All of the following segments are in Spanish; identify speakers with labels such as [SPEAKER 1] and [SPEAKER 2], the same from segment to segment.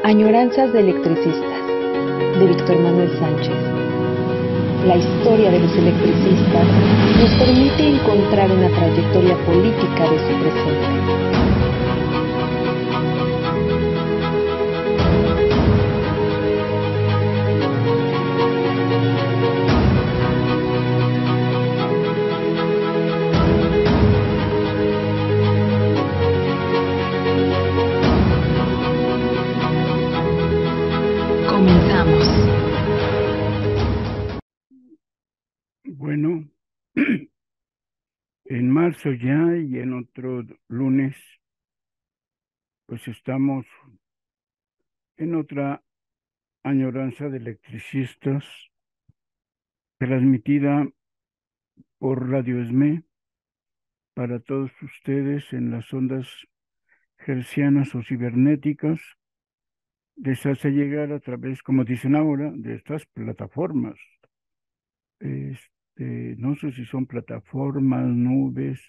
[SPEAKER 1] Añoranzas de electricistas, de Víctor Manuel Sánchez. La historia de los electricistas nos permite encontrar una trayectoria política de su presente. Comenzamos.
[SPEAKER 2] Bueno, en marzo ya y en otro lunes, pues estamos en otra añoranza de electricistas, transmitida por Radio ESME para todos ustedes en las ondas hercianas o cibernéticas. Les hace llegar a través, como dicen ahora, de estas plataformas. No sé si son plataformas, nubes,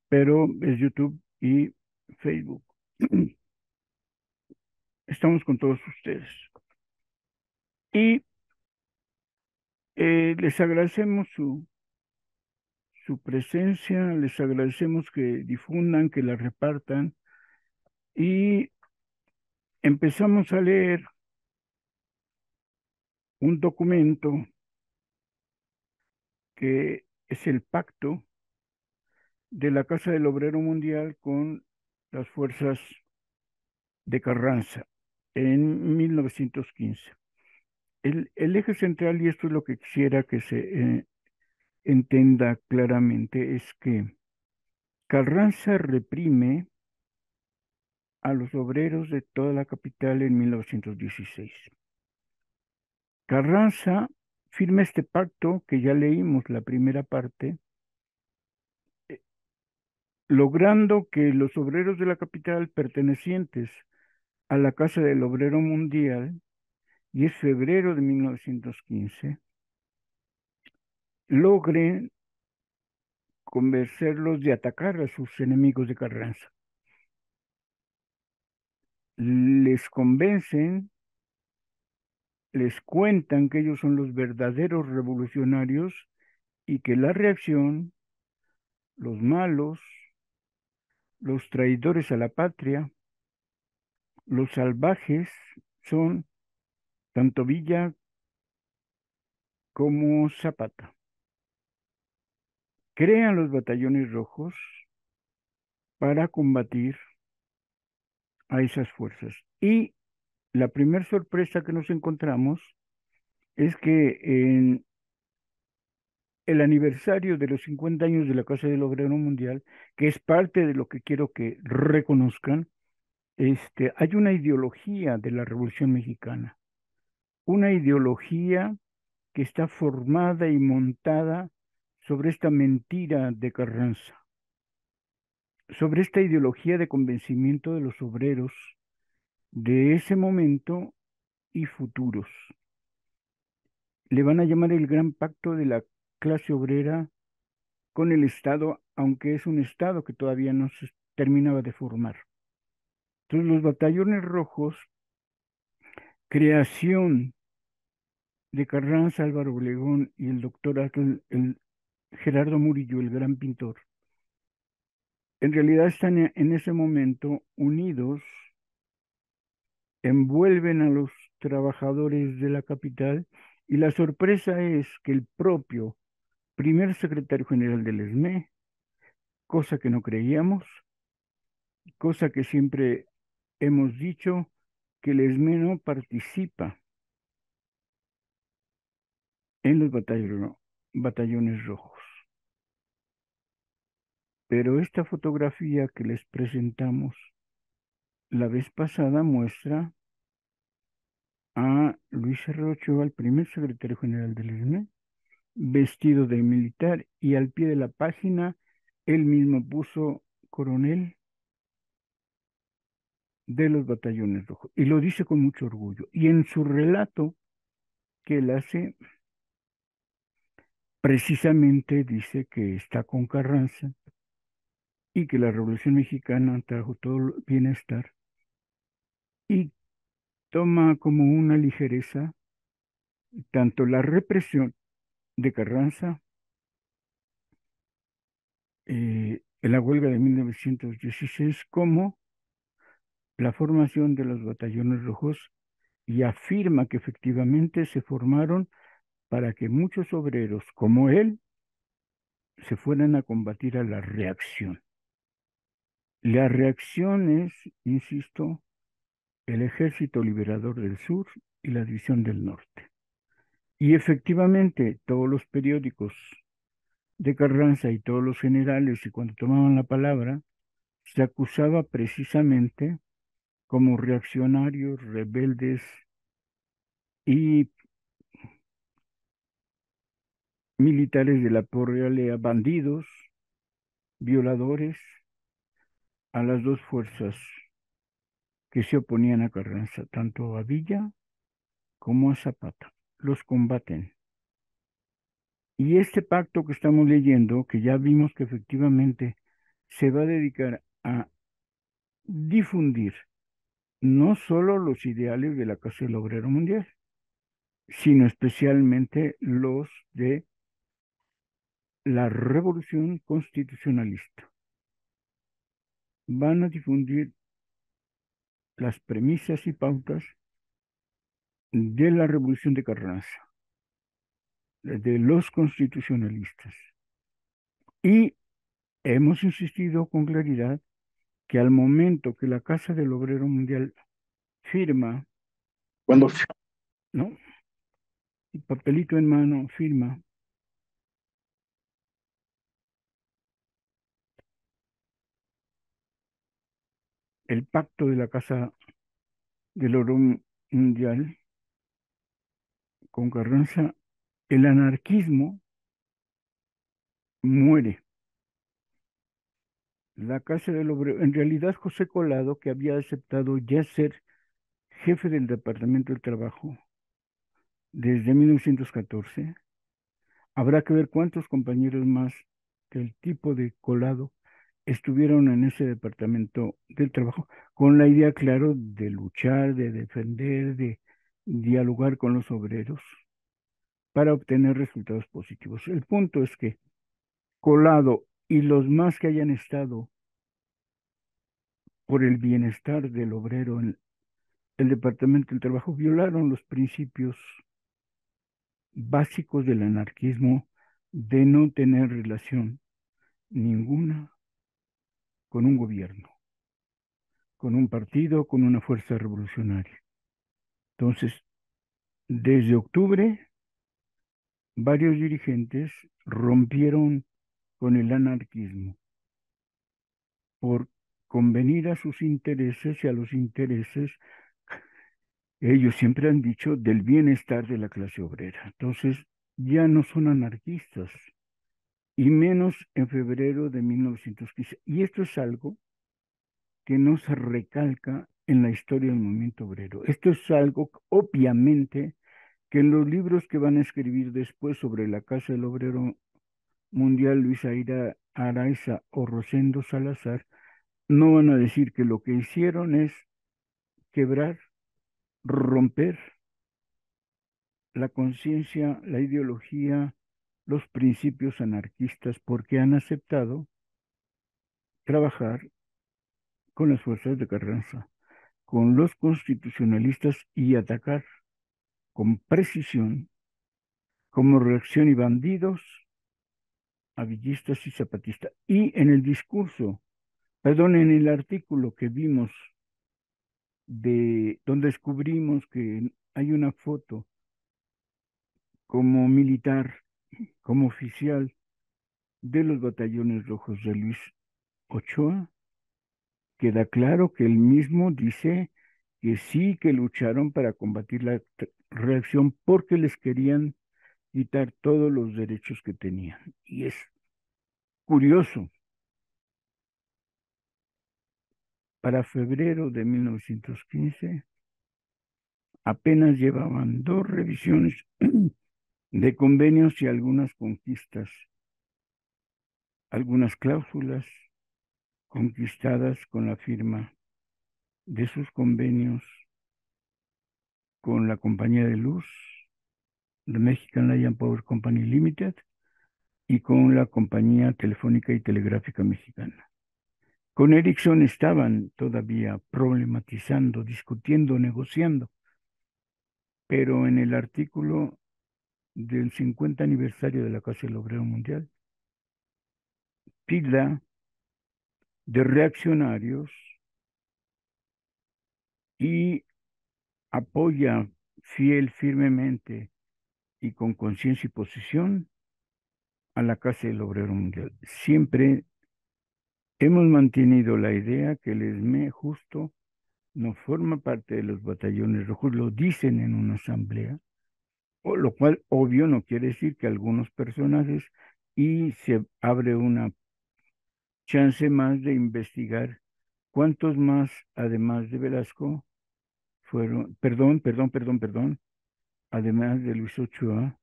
[SPEAKER 2] pero es YouTube y Facebook. Estamos con todos ustedes. Y les agradecemos su presencia, les agradecemos que difundan, que la repartan. Y empezamos a leer un documento que es el pacto de la Casa del Obrero Mundial con las fuerzas de Carranza en 1915. El eje central, y esto es lo que quisiera que se entienda claramente, es que Carranza reprime a los obreros de toda la capital en 1916. Carranza firma este pacto que ya leímos la primera parte, eh, logrando que los obreros de la capital pertenecientes a la Casa del Obrero Mundial, y es febrero de 1915, logren convencerlos de atacar a sus enemigos de Carranza. Les convencen, les cuentan que ellos son los verdaderos revolucionarios y que la reacción, los malos, los traidores a la patria, los salvajes, son tanto Villa como Zapata. Crean los batallones rojos para combatir a esas fuerzas. Y la primera sorpresa que nos encontramos es que en el aniversario de los 50 años de la Casa del Obrero Mundial, que es parte de lo que quiero que reconozcan, hay una ideología de la Revolución Mexicana, una ideología que está formada y montada sobre esta mentira de Carranza, sobre esta ideología de convencimiento de los obreros de ese momento y futuros. Le van a llamar el Gran Pacto de la Clase Obrera con el Estado, aunque es un Estado que todavía no se terminaba de formar. Entonces, los batallones rojos, creación de Carranza, Álvaro Obregón y el doctor Gerardo Murillo, el gran pintor, en realidad están en ese momento unidos, envuelven a los trabajadores de la capital, y la sorpresa es que el propio primer secretario general del ESME, cosa que no creíamos, cosa que siempre hemos dicho, que el ESME no participa en los batallones rojos. Pero esta fotografía que les presentamos la vez pasada muestra a Luis Herrera Ochoa, el primer secretario general del ESME, vestido de militar, y al pie de la página él mismo puso coronel de los batallones rojos, y lo dice con mucho orgullo. Y en su relato que él hace, precisamente dice que está con Carranza y que la Revolución Mexicana trajo todo el bienestar y toma como una ligereza tanto la represión de Carranza, en la huelga de 1916, como la formación de los batallones rojos, y afirma que efectivamente se formaron para que muchos obreros como él se fueran a combatir a la reacción. La reacción es, insisto, el Ejército Liberador del Sur y la División del Norte. Y efectivamente, todos los periódicos de Carranza y todos los generales, y cuando tomaban la palabra, se acusaba precisamente como reaccionarios, rebeldes y militares de la porrealea, bandidos, violadores, a las dos fuerzas que se oponían a Carranza, tanto a Villa como a Zapata. Los combaten. Y este pacto que estamos leyendo, que ya vimos que efectivamente se va a dedicar a difundir no solo los ideales de la Casa del Obrero Mundial, sino especialmente los de la Revolución Constitucionalista. Van a difundir las premisas y pautas de la Revolución de Carranza, de los constitucionalistas. Y hemos insistido con claridad que al momento que la Casa del Obrero Mundial firma, cuando, ¿no? Y papelito en mano, firma el pacto de la Casa del Obrero Mundial con Carranza, el anarquismo muere. La Casa del Obrero, en realidad José Colado, que había aceptado ya ser jefe del Departamento del Trabajo desde 1914, habrá que ver cuántos compañeros más del tipo de Colado estuvieron en ese Departamento del Trabajo, con la idea, claro, de luchar, de defender, de dialogar con los obreros para obtener resultados positivos. El punto es que Colado y los más que hayan estado por el bienestar del obrero en el Departamento del Trabajo violaron los principios básicos del anarquismo de no tener relación ninguna con un gobierno, con un partido, con una fuerza revolucionaria. Entonces, desde octubre, varios dirigentes rompieron con el anarquismo por convenir a sus intereses y a los intereses, ellos siempre han dicho, del bienestar de la clase obrera. Entonces, ya no son anarquistas, y menos en febrero de 1915. Y esto es algo que no se recalca en la historia del movimiento obrero. Esto es algo, obviamente, que en los libros que van a escribir después sobre la Casa del Obrero Mundial, Luis Araiza o Rosendo Salazar, no van a decir que lo que hicieron es quebrar, romper la conciencia, la ideología, los principios anarquistas, porque han aceptado trabajar con las fuerzas de Carranza, con los constitucionalistas y atacar con precisión, como reacción y bandidos, a villistas y zapatistas. Y en el discurso, perdón, en el artículo que vimos de donde descubrimos que hay una foto como militar, como oficial de los batallones rojos de Luis Ochoa, queda claro que él mismo dice que sí, que lucharon para combatir la reacción porque les querían quitar todos los derechos que tenían. Y es curioso, para febrero de 1915 apenas llevaban dos revisiones de convenios y algunas conquistas, algunas cláusulas conquistadas con la firma de sus convenios con la compañía de luz, la Mexican Light and Power Company Limited, y con la compañía telefónica y telegráfica mexicana. Con Ericsson estaban todavía problematizando, discutiendo, negociando, pero en el artículo del 50 aniversario de la Casa del Obrero Mundial, tilda de reaccionarios y apoya firmemente y con conciencia y posición a la Casa del Obrero Mundial. Siempre hemos mantenido la idea que el ESME justo no forma parte de los batallones rojos, lo dicen en una asamblea, o lo cual obvio no quiere decir que algunos personajes, y se abre una chance más de investigar cuántos más, además de Velasco, fueron, perdón, además de Luis Ochoa,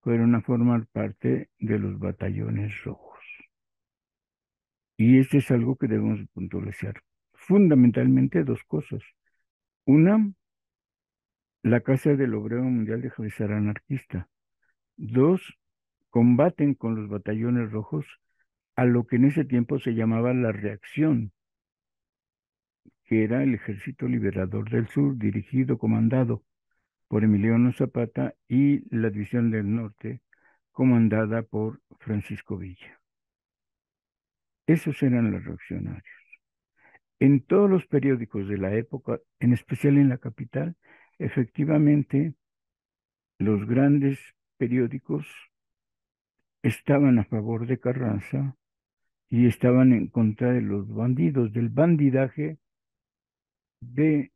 [SPEAKER 2] fueron a formar parte de los batallones rojos. Y esto es algo que debemos puntualizar. Fundamentalmente dos cosas. Una, la Casa del Obrero Mundial deja de ser anarquista. Dos, combaten con los batallones rojos a lo que en ese tiempo se llamaba la reacción, que era el Ejército Liberador del Sur, dirigido, comandado por Emiliano Zapata, y la División del Norte, comandada por Francisco Villa. Esos eran los reaccionarios. En todos los periódicos de la época, en especial en la capital, efectivamente, los grandes periódicos estaban a favor de Carranza y estaban en contra de los bandidos, del bandidaje de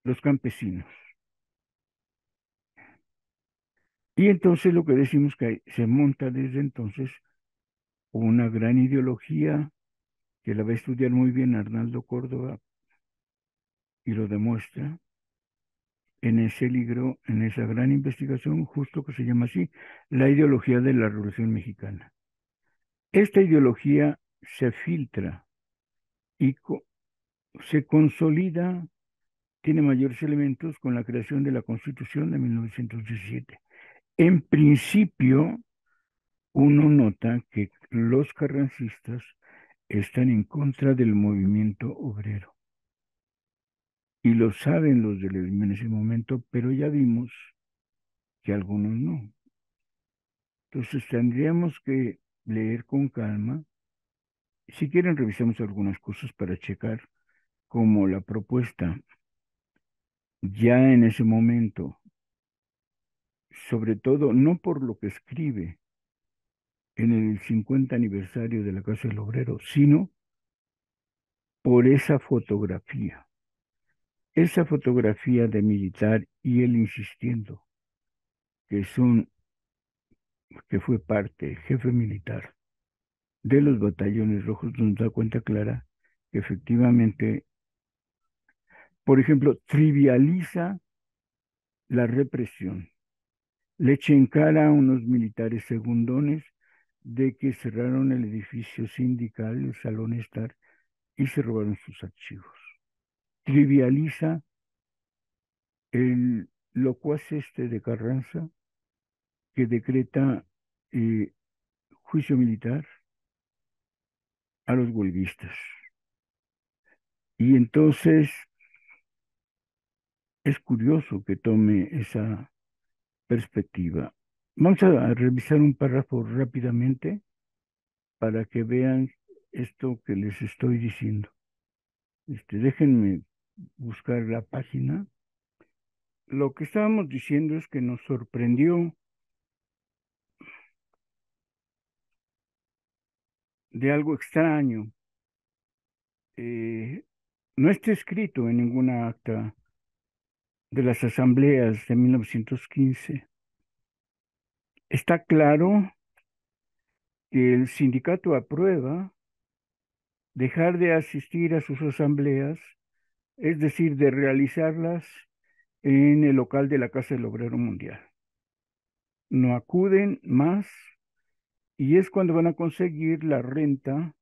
[SPEAKER 2] los campesinos. Y entonces lo que decimos que se monta desde entonces una gran ideología que la va a estudiar muy bien Arnaldo Córdoba y lo demuestra en ese libro, en esa gran investigación, justo que se llama así, la ideología de la Revolución Mexicana. Esta ideología se filtra y se consolida, tiene mayores elementos con la creación de la Constitución de 1917. En principio, uno nota que los carrancistas están en contra del movimiento obrero. Y lo saben los del ESME en ese momento, pero ya vimos que algunos no. Entonces tendríamos que leer con calma. Si quieren, revisamos algunas cosas para checar, como la propuesta ya en ese momento, sobre todo no por lo que escribe en el 50 aniversario de la Casa del Obrero, sino por esa fotografía de militar y él insistiendo que que fue parte, jefe militar de los batallones rojos, nos da cuenta clara que efectivamente, por ejemplo, trivializa la represión. Le echa en cara a unos militares segundones de que cerraron el edificio sindical, el Salón Estar, y se robaron sus archivos. Trivializa el locuaz de Carranza, que decreta juicio militar a los huelguistas. Y entonces es curioso que tome esa perspectiva. Vamos a revisar un párrafo rápidamente para que vean esto que les estoy diciendo. Déjenme buscar la página. Lo que estábamos diciendo es que nos sorprendió de algo extraño. No está escrito en ninguna acta de las asambleas de 1915. Está claro que el sindicato aprueba dejar de asistir a sus asambleas, es decir, de realizarlas en el local de la Casa del Obrero Mundial. No acuden más y es cuando van a conseguir la renta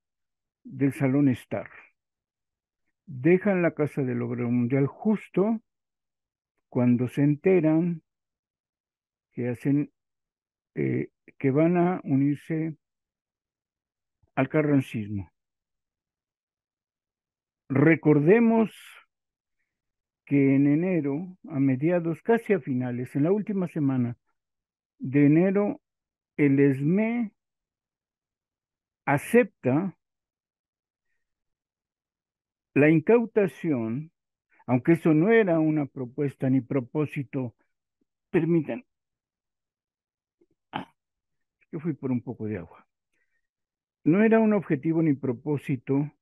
[SPEAKER 2] del Salón Star. dejan la Casa del Obrero Mundial justo cuando se enteran que hacen, eh, que van a unirse al carrancismo. Recordemos que en enero, a mediados, casi a finales, en la última semana de enero, el ESME acepta la incautación, aunque eso no era una propuesta ni propósito, permitan, ah, yo fui por un poco de agua, no era un objetivo ni propósito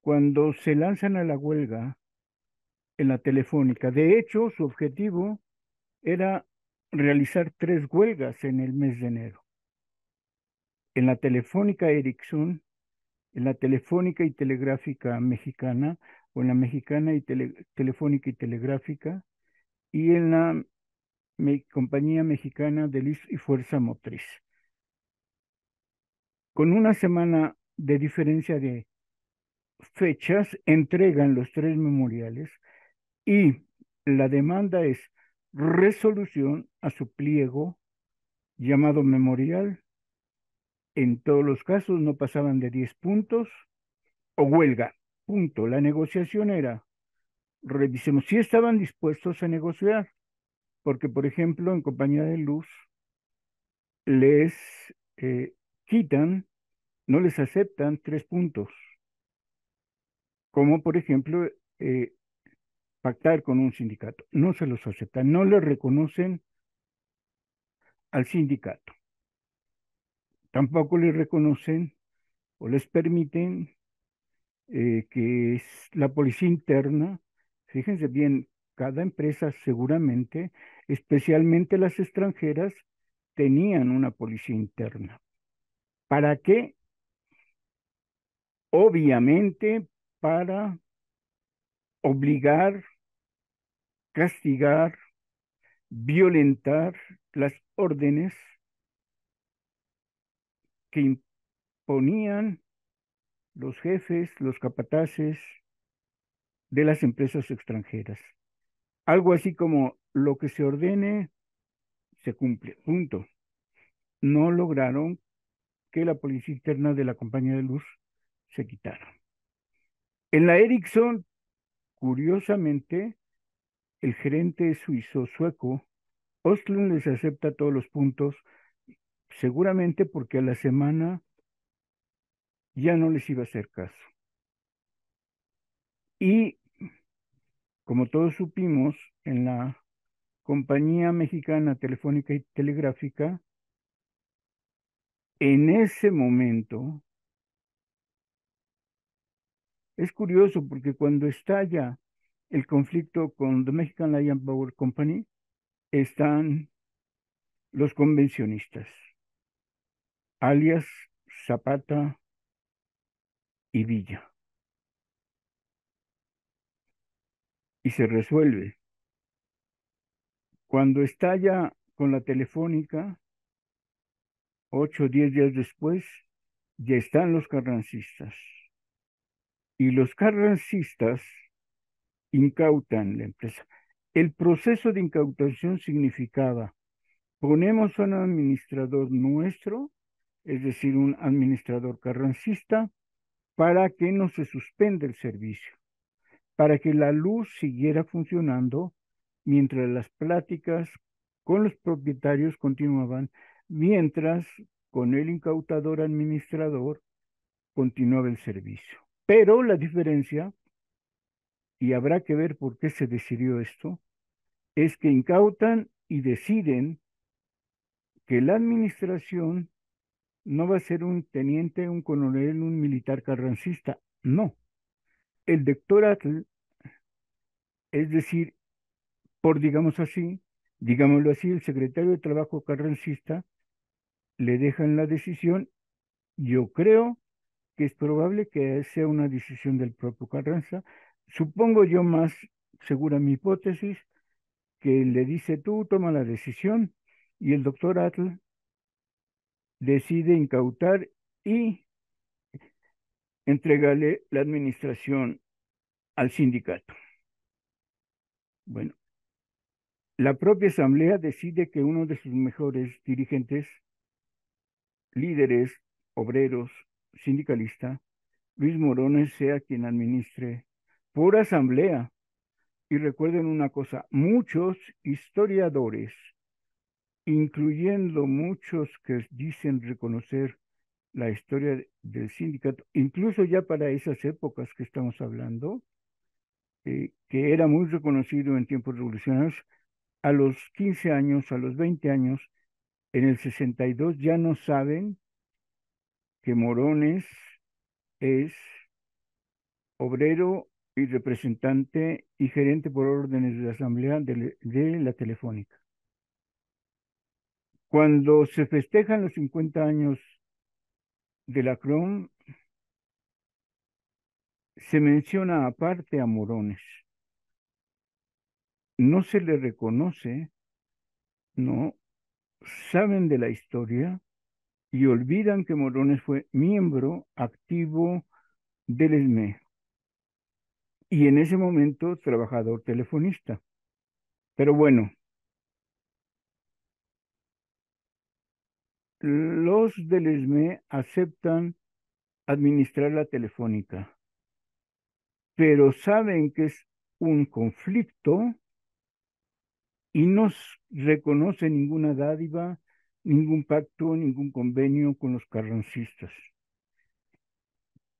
[SPEAKER 2] cuando se lanzan a la huelga en la Telefónica. De hecho, su objetivo era realizar 3 huelgas en el mes de enero. En la Telefónica Ericsson, en la Telefónica y Telegráfica Mexicana, o en la Mexicana y Telefónica y Telegráfica, y en la Compañía Mexicana de Luz y Fuerza Motriz. Con una semana de diferencia de fechas, entregan los 3 memoriales y la demanda es resolución a su pliego llamado memorial. En todos los casos no pasaban de 10 puntos o huelga, punto. La negociación era, revisemos si estaban dispuestos a negociar, porque por ejemplo en Compañía de Luz les eh, quitan, no les aceptan 3 puntos, como por ejemplo pactar con un sindicato. No se los aceptan, no les reconocen al sindicato, tampoco les reconocen o les permiten que es la policía interna. Fíjense bien, cada empresa seguramente, especialmente las extranjeras, tenían una policía interna. ¿Para qué? Obviamente para obligar, castigar, violentar las órdenes que imponían los jefes, los capataces de las empresas extranjeras. Algo así como lo que se ordene se cumple, punto. No lograron que la policía interna de la compañía de luz se quitara. En la Ericsson, curiosamente, el gerente sueco, Ostlund, les acepta todos los puntos, seguramente porque a la semana ya no les iba a hacer caso. Y como todos supimos, en la compañía mexicana telefónica y telegráfica, en ese momento, es curioso porque cuando estalla el conflicto con The Mexican Lion Power Company, están los convencionistas, alias Zapata y Villa, y se resuelve. Cuando estalla con la Telefónica, 8 o 10 días después, ya están los carrancistas. Y los carrancistas incautan la empresa. El proceso de incautación significaba, ponemos a un administrador nuestro, es decir, un administrador carrancista, para que no se suspenda el servicio, para que la luz siguiera funcionando mientras las pláticas con los propietarios continuaban, mientras con el incautador administrador continuaba el servicio. Pero la diferencia, y habrá que ver por qué se decidió esto, es que incautan y deciden que la administración no va a ser un teniente, un coronel, un militar carrancista, no. El doctoral, es decir, por digámoslo así, el secretario de Trabajo carrancista le dejan la decisión. Yo creo que es probable que sea una decisión del propio Carranza. Supongo yo más segura mi hipótesis, que le dice tú toma la decisión y el doctor Atl decide incautar y entregarle la administración al sindicato. Bueno, la propia asamblea decide que uno de sus mejores dirigentes, líderes, obreros, sindicalista, Luis Morones, sea quien administre por asamblea. Y recuerden una cosa, muchos historiadores, incluyendo muchos que dicen reconocer la historia del sindicato, incluso ya para esas épocas que estamos hablando, que era muy reconocido en tiempos revolucionarios, a los 15 años, a los 20 años, en el 62 ya no saben que Morones es obrero y representante y gerente por órdenes de la Asamblea de la Telefónica. Cuando se festejan los 50 años de la CROM, se menciona aparte a Morones. No se le reconoce, no, saben de la historia y olvidan que Morones fue miembro activo del ESME y en ese momento trabajador telefonista. Pero bueno, los del ESME aceptan administrar la telefónica, pero saben que es un conflicto y no reconoce ninguna dádiva, ningún pacto, ningún convenio con los carrancistas.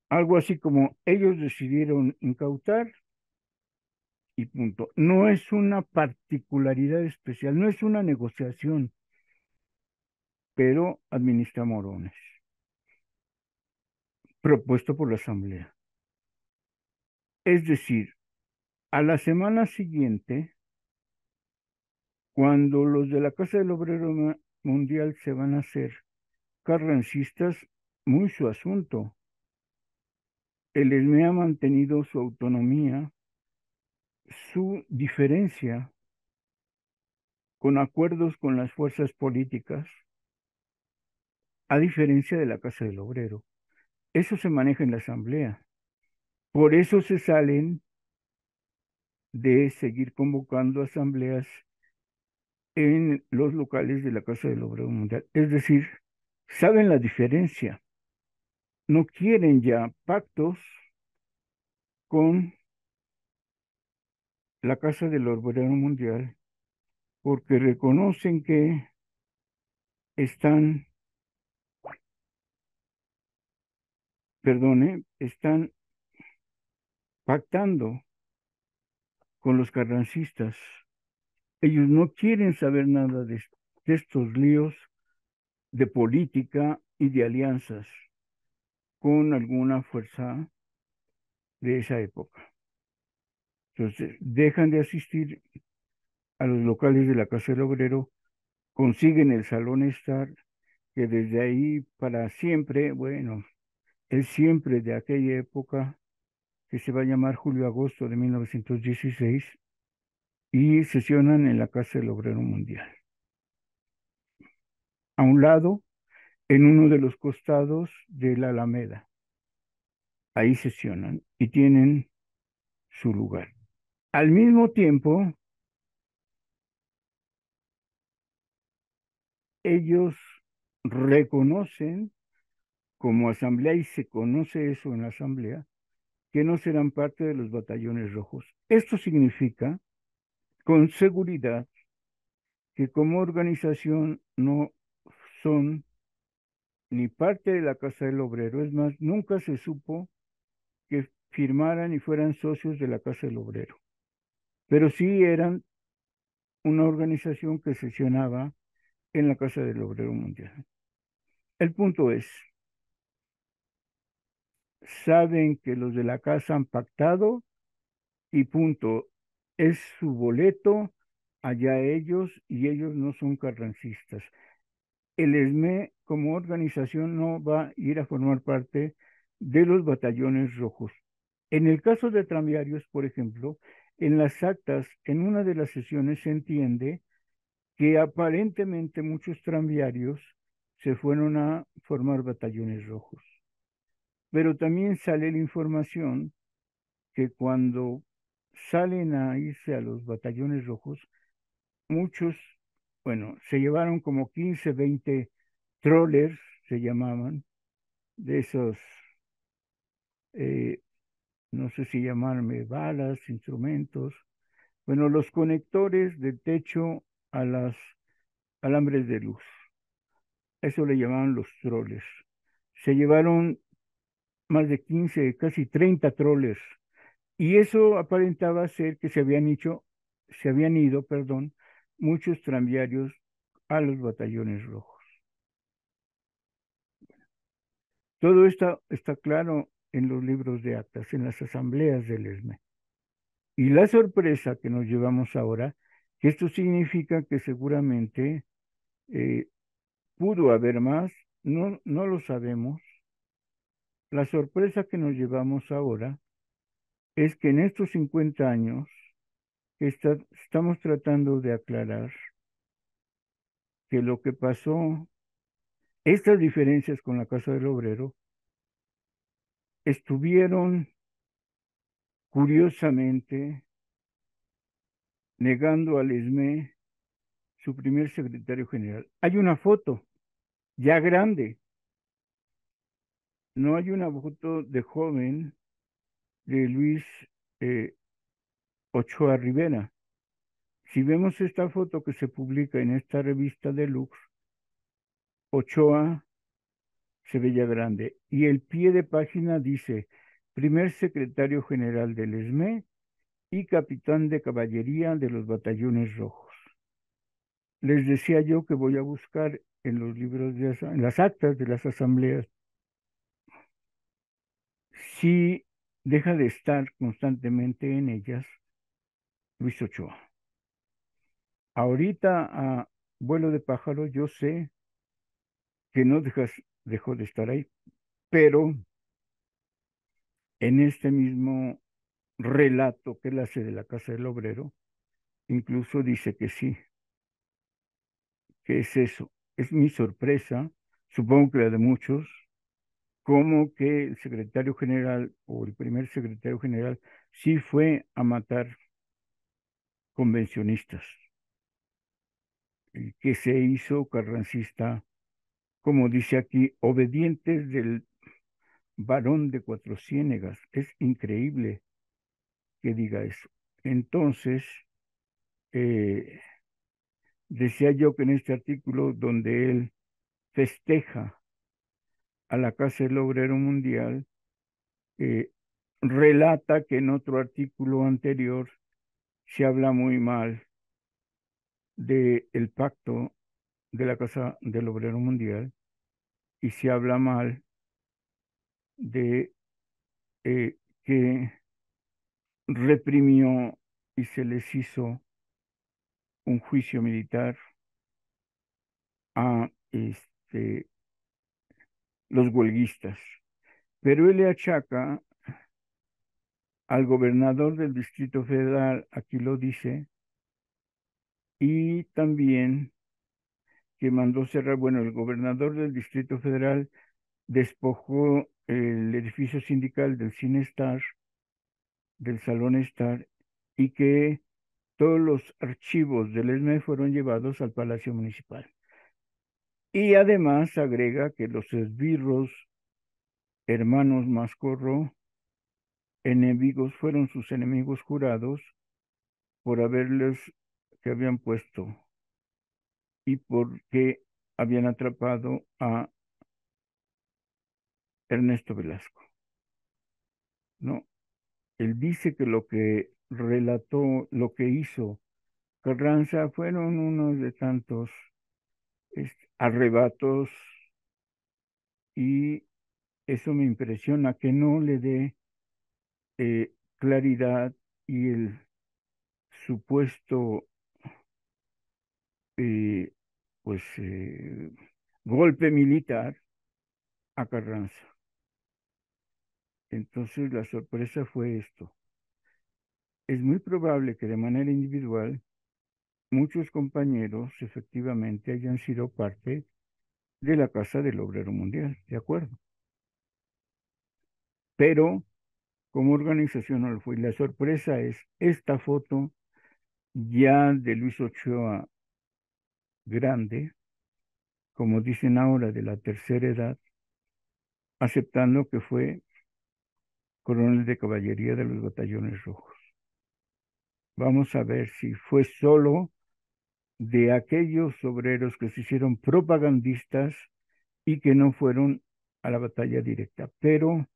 [SPEAKER 2] Algo así como ellos decidieron incautar y punto. No es una particularidad especial, no es una negociación, pero administra Morones, propuesto por la Asamblea. Es decir, a la semana siguiente, cuando los de la Casa del Obrero Mundial se van a hacer carrancistas, muy su asunto. El ESME ha mantenido su autonomía, su diferencia con acuerdos con las fuerzas políticas, a diferencia de la Casa del Obrero. Eso se maneja en la Asamblea. Por eso se salen de seguir convocando asambleas en los locales de la Casa del Obrero Mundial. Es decir, saben la diferencia. No quieren ya pactos con la Casa del Obrero Mundial porque reconocen que están, perdone, están pactando con los carrancistas. Ellos no quieren saber nada de estos líos de política y de alianzas con alguna fuerza de esa época. Entonces, dejan de asistir a los locales de la Casa del Obrero, consiguen el Salón Star, que desde ahí para siempre, bueno, es siempre de aquella época, que se va a llamar julio-agosto de 1916, y sesionan en la Casa del Obrero Mundial. A un lado, en uno de los costados de la Alameda. Ahí sesionan y tienen su lugar. Al mismo tiempo, ellos reconocen como asamblea, y se conoce eso en la asamblea, que no serán parte de los batallones rojos. Esto significa, con seguridad, que como organización no son ni parte de la Casa del Obrero. Es más, nunca se supo que firmaran y fueran socios de la Casa del Obrero, pero sí eran una organización que sesionaba en la Casa del Obrero Mundial. El punto es, saben que los de la casa han pactado y punto. Es su boleto, allá ellos, y ellos no son carrancistas. El ESME como organización no va a ir a formar parte de los batallones rojos. En el caso de tranviarios, por ejemplo, en las actas, en una de las sesiones se entiende que aparentemente muchos tranviarios se fueron a formar batallones rojos. Pero también sale la información que cuando salen a irse a los batallones rojos, muchos, bueno, se llevaron como 15, 20 trollers, se llamaban, de esos, eh, no sé si llamarme balas, instrumentos, bueno, los conectores de techo a las alambres de luz. Eso le llamaban los troles. Se llevaron más de 15, casi 30 troles. Y eso aparentaba ser que se habían ido, perdón, muchos tranviarios a los batallones rojos. Todo esto está claro en los libros de actas, en las asambleas del ESME. Y la sorpresa que nos llevamos ahora, que esto significa que seguramente eh, pudo haber más, no lo sabemos. La sorpresa que nos llevamos ahora es que en estos 50 años estamos tratando de aclarar que lo que pasó, estas diferencias con la Casa del Obrero, estuvieron curiosamente negando al ESME su primer secretario general. Hay una foto ya grande, no hay una foto de joven de Luis eh, Ochoa Rivera. Si vemos esta foto que se publica en esta revista Deluxe, Ochoa se veía grande. Y el pie de página dice, primer secretario general del ESME y capitán de caballería de los batallones rojos. Les decía yo que voy a buscar en los libros, en las actas de las asambleas, si deja de estar constantemente en ellas Luis Ochoa. Ahorita a vuelo de pájaro yo sé que no dejó de estar ahí, pero en este mismo relato que él hace de la Casa del Obrero, incluso dice que sí, que es eso. Es mi sorpresa, supongo que la de muchos, como que el secretario general o el primer secretario general sí fue a matar convencionistas y que se hizo carrancista, como dice aquí, obedientes del varón de Cuatro Ciénegas. Es increíble que diga eso. Entonces, eh, decía yo que en este artículo donde él festeja a la Casa del Obrero Mundial, eh, relata que en otro artículo anterior se habla muy mal del pacto de la Casa del Obrero Mundial y se habla mal de que reprimió y se les hizo un juicio militar a los huelguistas. Pero él le achaca al gobernador del Distrito Federal, aquí lo dice, y también que mandó cerrar, bueno, el gobernador del Distrito Federal despojó el edificio sindical del Cine Star, del Salón Star, y que todos los archivos del ESME fueron llevados al Palacio Municipal. Y además agrega que los esbirros hermanos Mascorro, enemigos, fueron sus enemigos jurados por haberles, que habían puesto y porque habían atrapado a Ernesto Velasco, ¿no? Él dice que lo que relató, lo que hizo Carranza fueron unos de tantos arrebatos y eso me impresiona que no le dé claridad y el supuesto eh, pues golpe militar a Carranza. Entonces la sorpresa fue esto. Es muy probable que de manera individual muchos compañeros efectivamente hayan sido parte de la Casa del Obrero Mundial, ¿de acuerdo? Pero como organización no lo fue. Y la sorpresa es esta foto ya de Luis Ochoa grande, como dicen ahora, de la tercera edad, aceptando que fue coronel de caballería de los batallones rojos. Vamos a ver si fue solo de aquellos obreros que se hicieron propagandistas y que no fueron a la batalla directa. Pero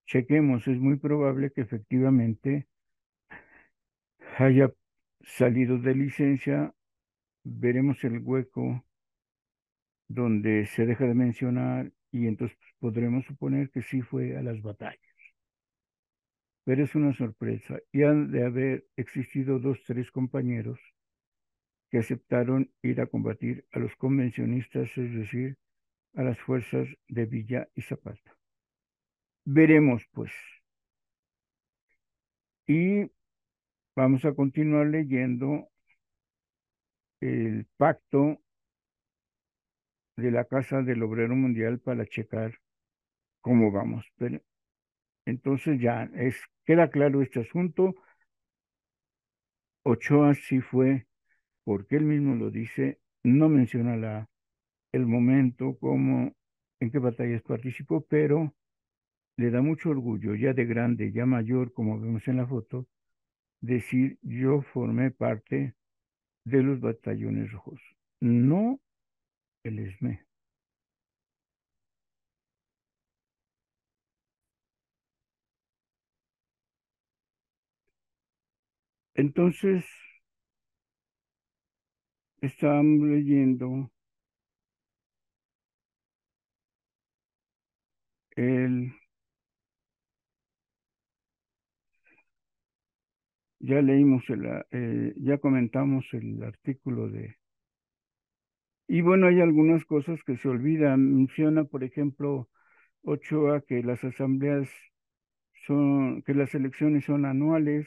[SPEAKER 2] chequemos, es muy probable que efectivamente haya salido de licencia. Veremos el hueco donde se deja de mencionar y entonces podremos suponer que sí fue a las batallas. Pero es una sorpresa. Y han de haber existido dos, tres compañeros que aceptaron ir a combatir a los convencionistas, es decir, a las fuerzas de Villa y Zapata. Veremos, pues. Y vamos a continuar leyendo el pacto de la Casa del Obrero Mundial para checar cómo vamos. Pero, entonces ya queda claro este asunto. Ochoa sí fue, porque él mismo lo dice, no menciona el momento, cómo, en qué batallas participó, pero le da mucho orgullo, ya de grande, ya mayor, como vemos en la foto, decir yo formé parte de los batallones rojos, no el ESME. Entonces, estábamos leyendo el, ya leímos ya comentamos el artículo y bueno, hay algunas cosas que se olvidan. Menciona, por ejemplo, Ochoa, que las asambleas que las elecciones son anuales,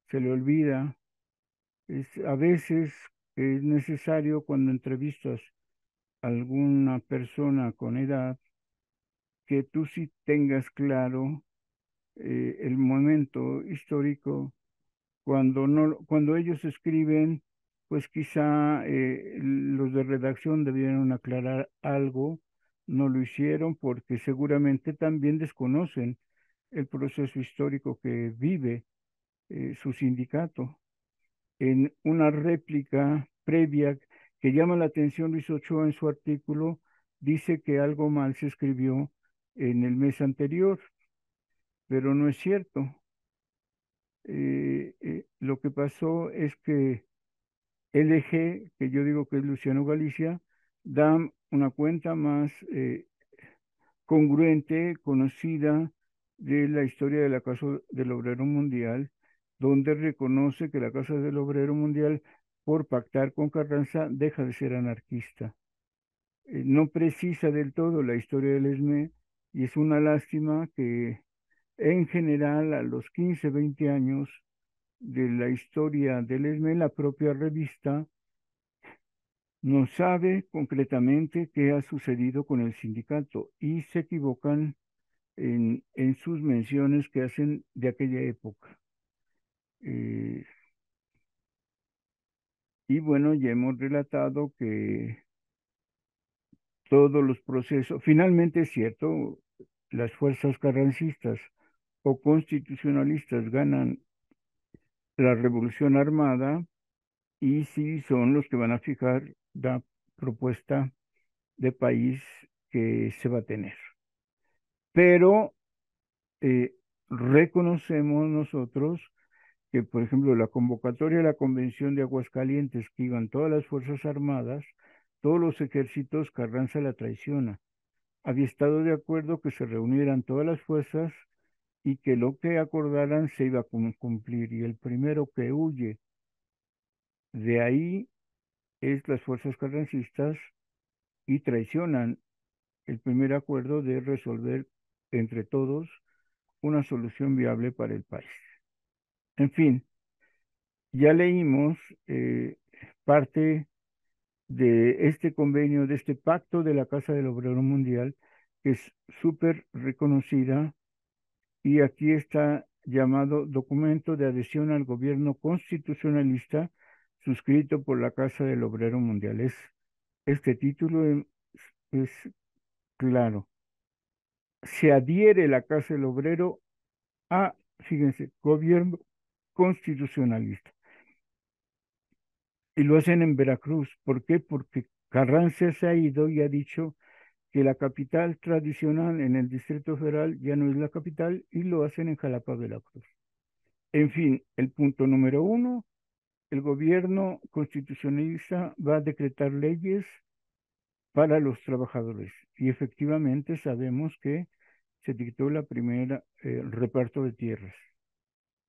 [SPEAKER 2] se le olvida. A veces es necesario cuando entrevistas a alguna persona con edad que tú sí tengas claro el momento histórico cuando no, cuando ellos escriben, pues quizá los de redacción debieron aclarar algo, no lo hicieron porque seguramente también desconocen el proceso histórico que vive su sindicato. En una réplica previa que llama la atención Luis Ochoa en su artículo, dice que algo mal se escribió en el mes anterior, pero no es cierto. Lo que pasó es que LG, que yo digo que es Luciano Galicia, da una cuenta más congruente, conocida de la historia de la Casa del Obrero Mundial, donde reconoce que la Casa del Obrero Mundial, por pactar con Carranza, deja de ser anarquista. No precisa del todo la historia del ESME y es una lástima que en general a los 15, 20 años de la historia del ESME, la propia revista no sabe concretamente qué ha sucedido con el sindicato y se equivocan en sus menciones que hacen de aquella época. Eh, y bueno, ya hemos relatado que todos los procesos, finalmente es cierto, las fuerzas carrancistas o constitucionalistas ganan la revolución armada y sí son los que van a fijar la propuesta de país que se va a tener. Pero reconocemos nosotros que, por ejemplo, la convocatoria de la Convención de Aguascalientes, que iban todas las Fuerzas Armadas, todos los ejércitos, Carranza la traiciona. Había estado de acuerdo que se reunieran todas las fuerzas y que lo que acordaran se iba a cumplir. Y el primero que huye de ahí es las fuerzas carrancistas y traicionan el primer acuerdo de resolver entre todos una solución viable para el país. En fin, ya leímos parte de este convenio, de este pacto de la Casa del Obrero Mundial, que es súper reconocida, y aquí está llamado Documento de Adhesión al Gobierno Constitucionalista, suscrito por la Casa del Obrero Mundial. Este título es claro. Se adhiere la Casa del Obrero a, fíjense, gobierno constitucionalista. Y lo hacen en Veracruz. ¿Por qué? Porque Carranza se ha ido y ha dicho que la capital tradicional en el Distrito Federal ya no es la capital y lo hacen en Jalapa, Veracruz. En fin, el punto número uno, el gobierno constitucionalista va a decretar leyes para los trabajadores. Y efectivamente sabemos que se dictó la primera reparto de tierras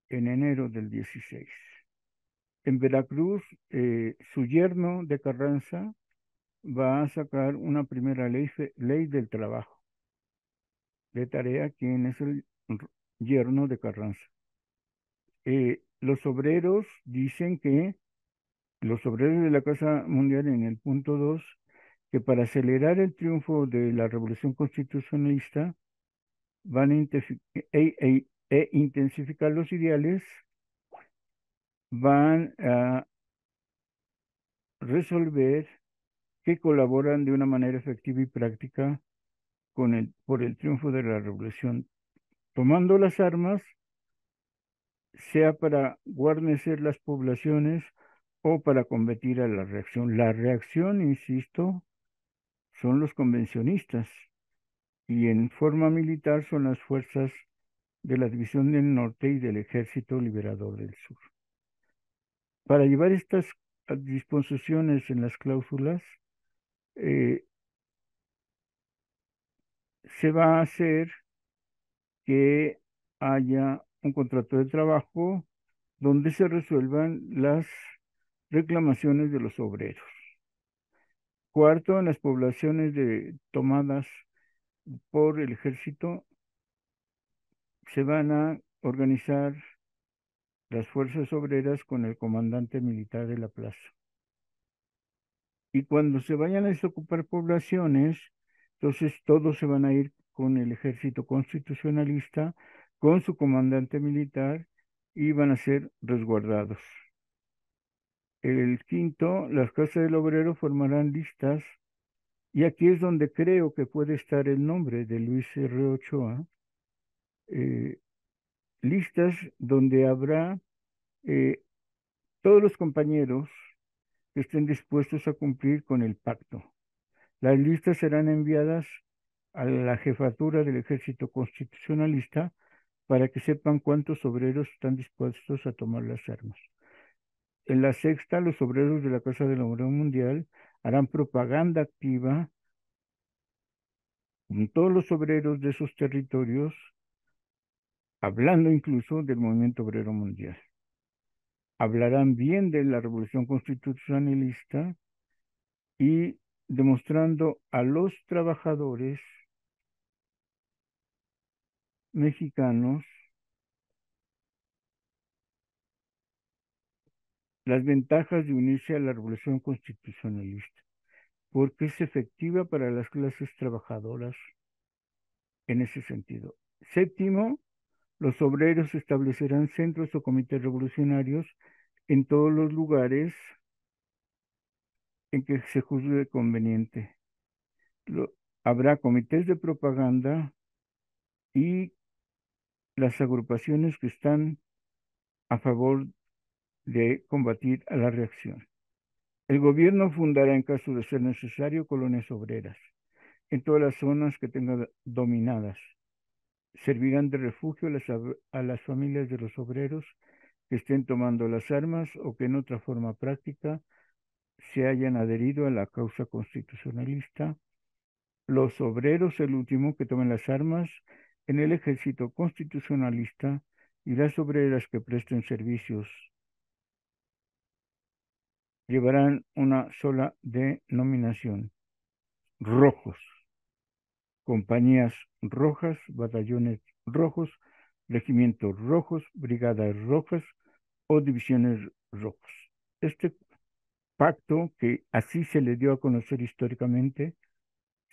[SPEAKER 2] en enero del 16. En Veracruz, su yerno de Carranza va a sacar una primera ley del trabajo, de tarea, quien es el yerno de Carranza. Los obreros dicen que, los obreros de la Casa Mundial en el punto 2, que para acelerar el triunfo de la Revolución Constitucionalista van a intensificar los ideales, van a resolver que colaboran de una manera efectiva y práctica por el triunfo de la revolución, tomando las armas, sea para guarnecer las poblaciones o para combatir a la reacción. La reacción, insisto, son los convencionistas y en forma militar son las fuerzas de la División del Norte y del Ejército Liberador del Sur. Para llevar estas disposiciones en las cláusulas, eh, se va a hacer que haya un contrato de trabajo donde se resuelvan las reclamaciones de los obreros. Cuarto, en las poblaciones tomadas por el ejército se van a organizar las fuerzas obreras con el comandante militar de la plaza. Y cuando se vayan a desocupar poblaciones, entonces todos se van a ir con el ejército constitucionalista, con su comandante militar y van a ser resguardados. El quinto, las casas del obrero formarán listas y aquí es donde creo que puede estar el nombre de Luis R. Ochoa, eh, listas donde habrá eh, todos los compañeros que estén dispuestos a cumplir con el pacto. Las listas serán enviadas a la jefatura del ejército constitucionalista para que sepan cuántos obreros están dispuestos a tomar las armas. En la sexta, los obreros de la Casa de la Obrero Mundial harán propaganda activa con todos los obreros de esos territorios, hablando incluso del movimiento obrero mundial. Hablarán bien de la revolución constitucionalista y demostrando a los trabajadores mexicanos las ventajas de unirse a la revolución constitucionalista, porque es efectiva para las clases trabajadoras en ese sentido. Séptimo, los obreros establecerán centros o comités revolucionarios en todos los lugares en que se juzgue conveniente. Habrá comités de propaganda y las agrupaciones que están a favor de combatir a la reacción. El gobierno fundará, en caso de ser necesario, colonias obreras en todas las zonas que tenga dominadas. Servirán de refugio a las familias de los obreros que estén tomando las armas o que en otra forma práctica se hayan adherido a la causa constitucionalista. Los obreros, el último, que tomen las armas en el ejército constitucionalista y las obreras que presten servicios llevarán una sola denominación: rojos, compañías rojas, batallones rojos, regimientos rojos, brigadas rojas o divisiones rojas. Este pacto, que así se le dio a conocer históricamente,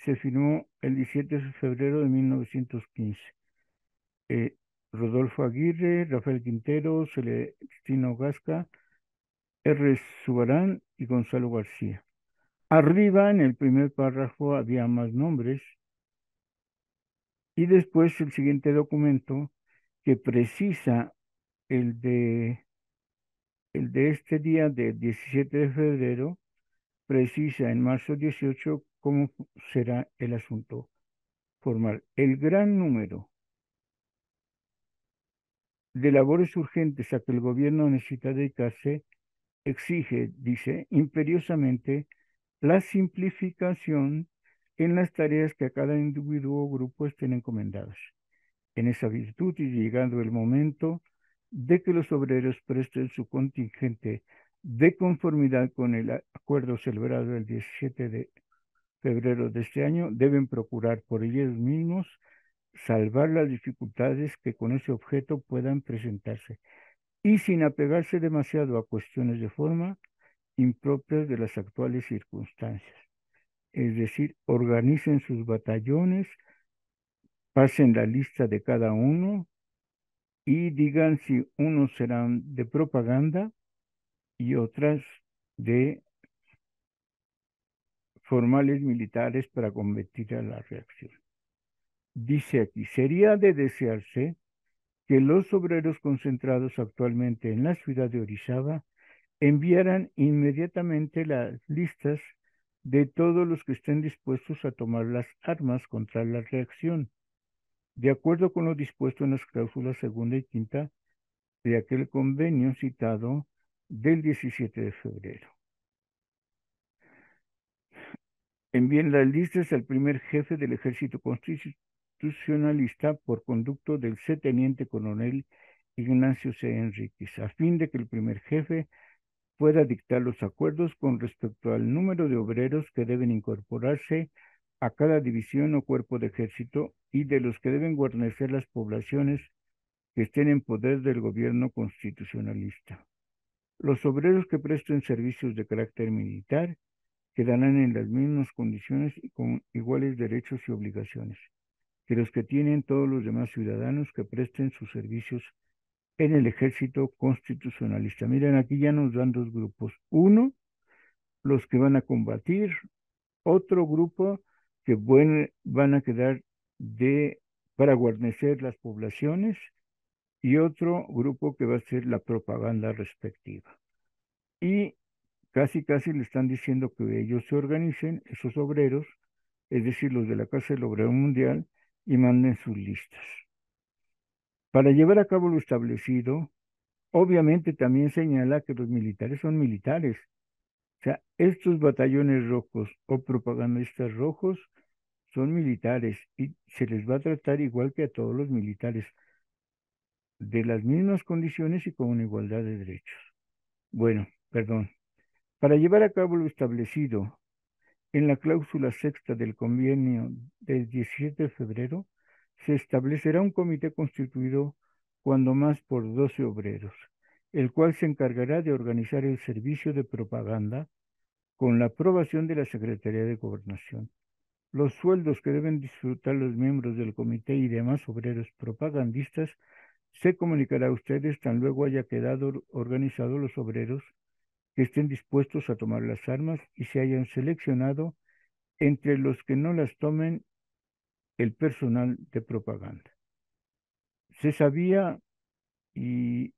[SPEAKER 2] se firmó el 17 de febrero de 1915. Rodolfo Aguirre, Rafael Quintero, Celestino Gasca, R. Subarán y Gonzalo García. Arriba, en el primer párrafo, había más nombres y después el siguiente documento que precisa el de, el de este día del 17 de febrero, precisa en marzo 18 cómo será el asunto formal. El gran número de labores urgentes a que el gobierno necesita dedicarse exige, dice, imperiosamente la simplificación en las tareas que a cada individuo o grupo estén encomendadas. En esa virtud y llegando el momento de que los obreros presten su contingente de conformidad con el acuerdo celebrado el 17 de febrero de este año, deben procurar por ellos mismos salvar las dificultades que con ese objeto puedan presentarse y sin apegarse demasiado a cuestiones de forma impropias de las actuales circunstancias. Es decir, organicen sus batallones, pasen la lista de cada uno y digan si unos serán de propaganda y otras de formales militares para combatir a la reacción. Dice aquí, sería de desearse que los obreros concentrados actualmente en la ciudad de Orizaba enviaran inmediatamente las listas de todos los que estén dispuestos a tomar las armas contra la reacción, de acuerdo con lo dispuesto en las cláusulas segunda y quinta de aquel convenio citado del 17 de febrero. Envíen las listas al primer jefe del ejército constitucionalista por conducto del teniente coronel Ignacio C. Enríquez, a fin de que el primer jefe pueda dictar los acuerdos con respecto al número de obreros que deben incorporarse a cada división o cuerpo de ejército y de los que deben guarnecer las poblaciones que estén en poder del gobierno constitucionalista. Los obreros que presten servicios de carácter militar quedarán en las mismas condiciones y con iguales derechos y obligaciones que los que tienen todos los demás ciudadanos que presten sus servicios en el ejército constitucionalista. Miren, aquí ya nos dan dos grupos. Uno, los que van a combatir, otro grupo que van a quedar para guarnecer las poblaciones y otro grupo que va a ser la propaganda respectiva. Y casi le están diciendo que ellos se organicen, esos obreros, es decir, los de la Casa del Obrero Mundial, y manden sus listas. Para llevar a cabo lo establecido, obviamente también señala que los militares son militares. O sea, estos batallones rojos o propagandistas rojos son militares y se les va a tratar igual que a todos los militares, de las mismas condiciones y con igualdad de derechos. Bueno, perdón. Para llevar a cabo lo establecido en la cláusula sexta del convenio del 17 de febrero, se establecerá un comité constituido cuando más por 12 obreros, el cual se encargará de organizar el servicio de propaganda con la aprobación de la Secretaría de Gobernación. Los sueldos que deben disfrutar los miembros del comité y demás obreros propagandistas se comunicará a ustedes tan luego haya quedado organizados los obreros que estén dispuestos a tomar las armas y se hayan seleccionado entre los que no las tomen el personal de propaganda. Se sabía y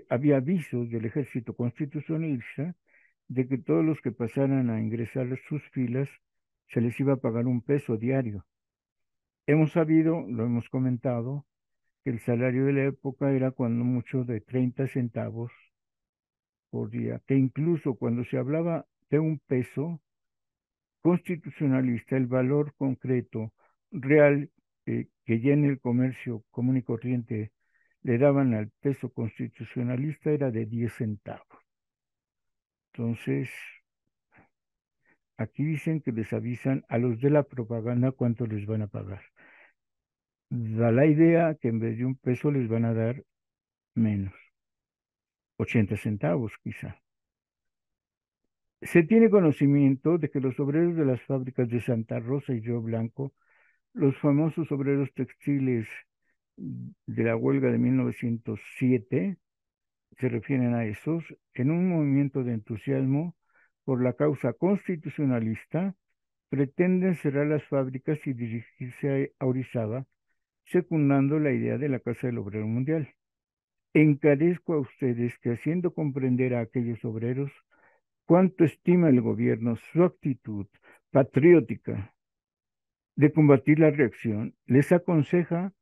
[SPEAKER 2] había avisos del ejército constitucionalista de que todos los que pasaran a ingresar a sus filas se les iba a pagar un peso diario. Hemos sabido, lo hemos comentado, que el salario de la época era cuando mucho de 30 centavos por día, que incluso cuando se hablaba de un peso constitucionalista, el valor concreto, real, que ya en el comercio común y corriente le daban al peso constitucionalista era de 10 centavos. Entonces, aquí dicen que les avisan a los de la propaganda cuánto les van a pagar. Da la idea que en vez de un peso les van a dar menos, 80 centavos quizá. Se tiene conocimiento de que los obreros de las fábricas de Santa Rosa y Río Blanco, los famosos obreros textiles de la huelga de 1907, se refieren a esos, en un movimiento de entusiasmo por la causa constitucionalista, pretenden cerrar las fábricas y dirigirse a Orizaba, secundando la idea de la Casa del Obrero Mundial. Encarezco a ustedes que, haciendo comprender a aquellos obreros cuánto estima el gobierno su actitud patriótica de combatir la reacción, les aconseja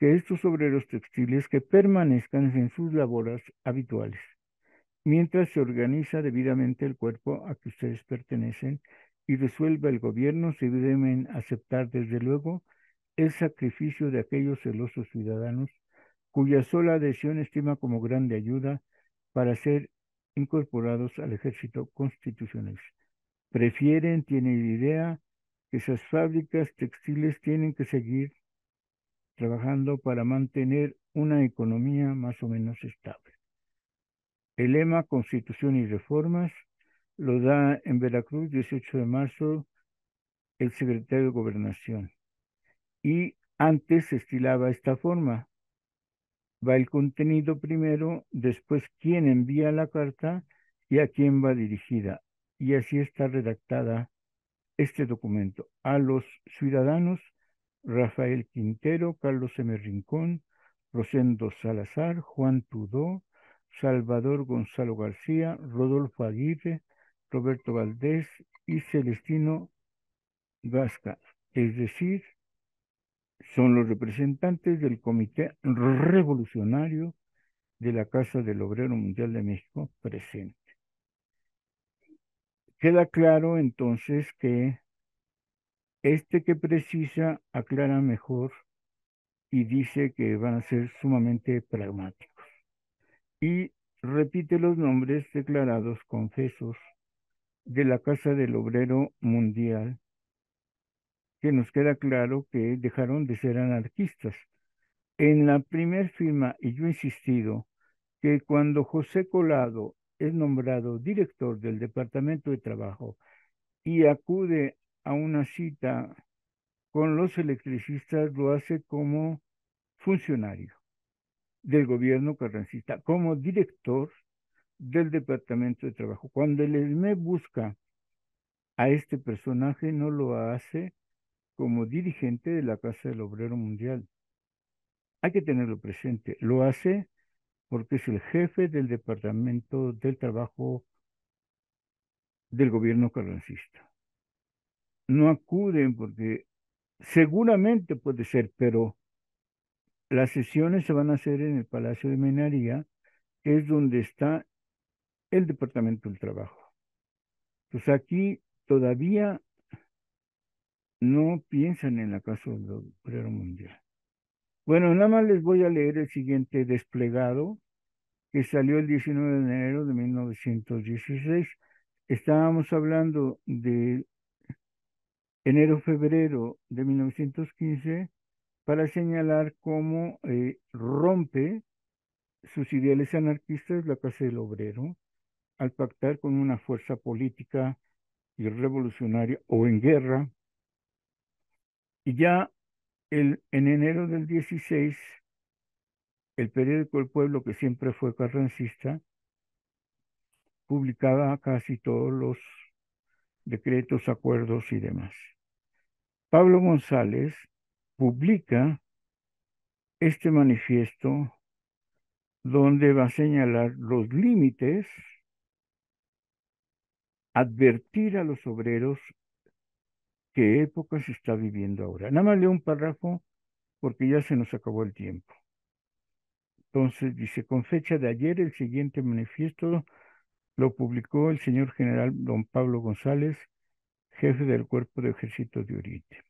[SPEAKER 2] que estos obreros textiles que permanezcan en sus labores habituales, mientras se organiza debidamente el cuerpo a que ustedes pertenecen y resuelva el gobierno si deben aceptar desde luego el sacrificio de aquellos celosos ciudadanos cuya sola adhesión estima como grande ayuda para ser incorporados al ejército constitucional. Tienen idea que esas fábricas textiles tienen que seguir trabajando para mantener una economía más o menos estable. El lema Constitución y Reformas lo da en Veracruz, 18 de marzo, el secretario de Gobernación. Y antes se estilaba esta forma: va el contenido primero, después quién envía la carta y a quién va dirigida. Y así está redactada este documento: a los ciudadanos Rafael Quintero, Carlos M. Rincón, Rosendo Salazar, Juan Tudó, Salvador Gonzalo García, Rodolfo Aguirre, Roberto Valdés y Celestino Gasca, es decir, son los representantes del Comité Revolucionario de la Casa del Obrero Mundial de México presente. Queda claro entonces que este que precisa aclara mejor y dice que van a ser sumamente pragmáticos. Y repite los nombres declarados confesos de la Casa del Obrero Mundial, que nos queda claro que dejaron de ser anarquistas. En la primer firma, y yo he insistido, que cuando José Colado es nombrado director del Departamento de Trabajo y acude a una cita con los electricistas, lo hace como funcionario del gobierno carrancista, como director del Departamento de Trabajo. Cuando el ESME busca a este personaje, no lo hace como dirigente de la Casa del Obrero Mundial. Hay que tenerlo presente. Lo hace porque es el jefe del Departamento del Trabajo del gobierno carrancista. No acuden porque seguramente puede ser, pero las sesiones se van a hacer en el Palacio de Minería, que es donde está el Departamento del Trabajo. Pues aquí todavía no piensan en la Casa del Obrero Mundial. Bueno, nada más les voy a leer el siguiente desplegado que salió el 19 de enero de 1916. Estábamos hablando de enero-febrero de 1915 para señalar cómo rompe sus ideales anarquistas la Casa del Obrero al pactar con una fuerza política y revolucionaria o en guerra. Y ya en enero del 16, el periódico El Pueblo, que siempre fue carrancista, publicaba casi todos los decretos, acuerdos y demás. Pablo González publica este manifiesto donde va a señalar los límites, advertir a los obreros qué época se está viviendo ahora. Nada más leo un párrafo porque ya se nos acabó el tiempo. Entonces dice: con fecha de ayer, el siguiente manifiesto lo publicó el señor general don Pablo González, jefe del Cuerpo de Ejército de Oriente.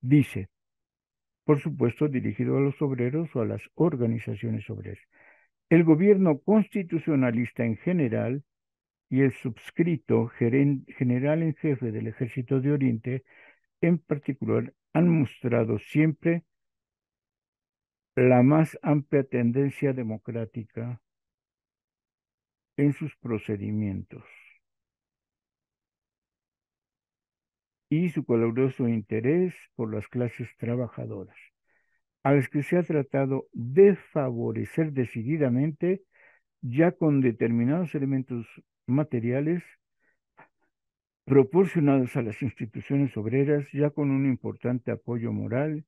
[SPEAKER 2] Dice, por supuesto, dirigido a los obreros o a las organizaciones obreras: el gobierno constitucionalista en general y el subscrito general en jefe del Ejército de Oriente en particular han mostrado siempre la más amplia tendencia democrática en sus procedimientos y su caluroso interés por las clases trabajadoras. a las que se ha tratado de favorecer decididamente, ya con determinados elementos materiales proporcionados a las instituciones obreras, ya con un importante apoyo moral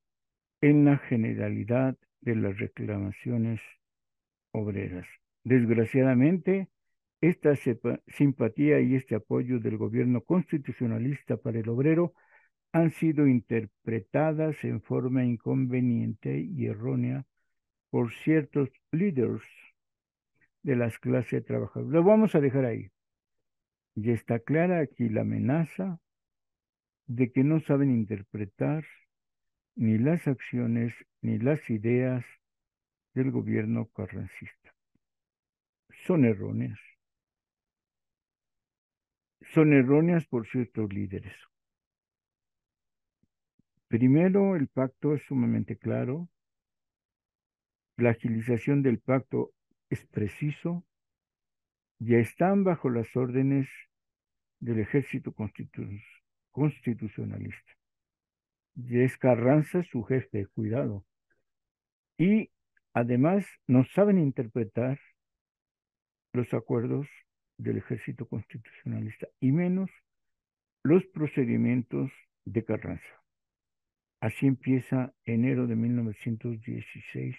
[SPEAKER 2] en la generalidad de las reclamaciones obreras. Desgraciadamente, esta simpatía y este apoyo del gobierno constitucionalista para el obrero han sido interpretadas en forma inconveniente y errónea por ciertos líderes de las clases trabajadoras. Lo vamos a dejar ahí. Ya está clara aquí la amenaza de que no saben interpretar ni las acciones ni las ideas del gobierno carrancista. Son erróneas. Son erróneas por ciertos líderes. Primero, el pacto es sumamente claro. La agilización del pacto es preciso. Ya están bajo las órdenes del ejército constitucionalista. Ya es Carranza su jefe, cuidado. Y además no saben interpretar los acuerdos del ejército constitucionalista y menos los procedimientos de Carranza. Así empieza enero de 1916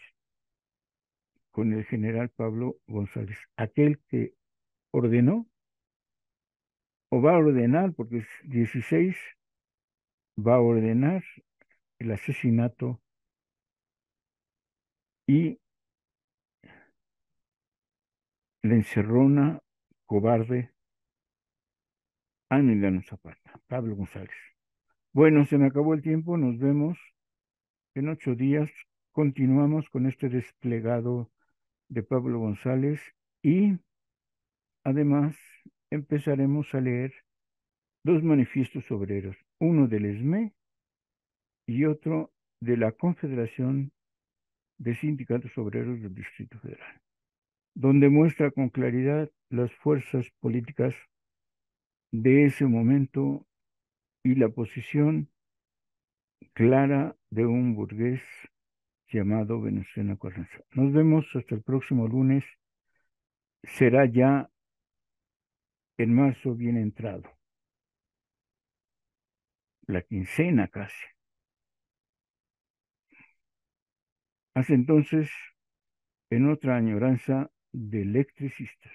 [SPEAKER 2] con el general Pablo González, aquel que ordenó o va a ordenar, porque es 16, va a ordenar el asesinato y la encerrona cobarde a Emiliano Zapata, Pablo González. Bueno, se me acabó el tiempo, nos vemos en 8 días. Continuamos con este desplegado de Pablo González y además empezaremos a leer dos manifiestos obreros, uno del ESME y otro de la Confederación de Sindicatos Obreros del Distrito Federal, donde muestra con claridad las fuerzas políticas de ese momento y la posición clara de un burgués llamado Venustiano Carranza. Nos vemos hasta el próximo lunes. Será ya en marzo bien entrado, la quincena casi. Hasta entonces, en otra añoranza de electricistas.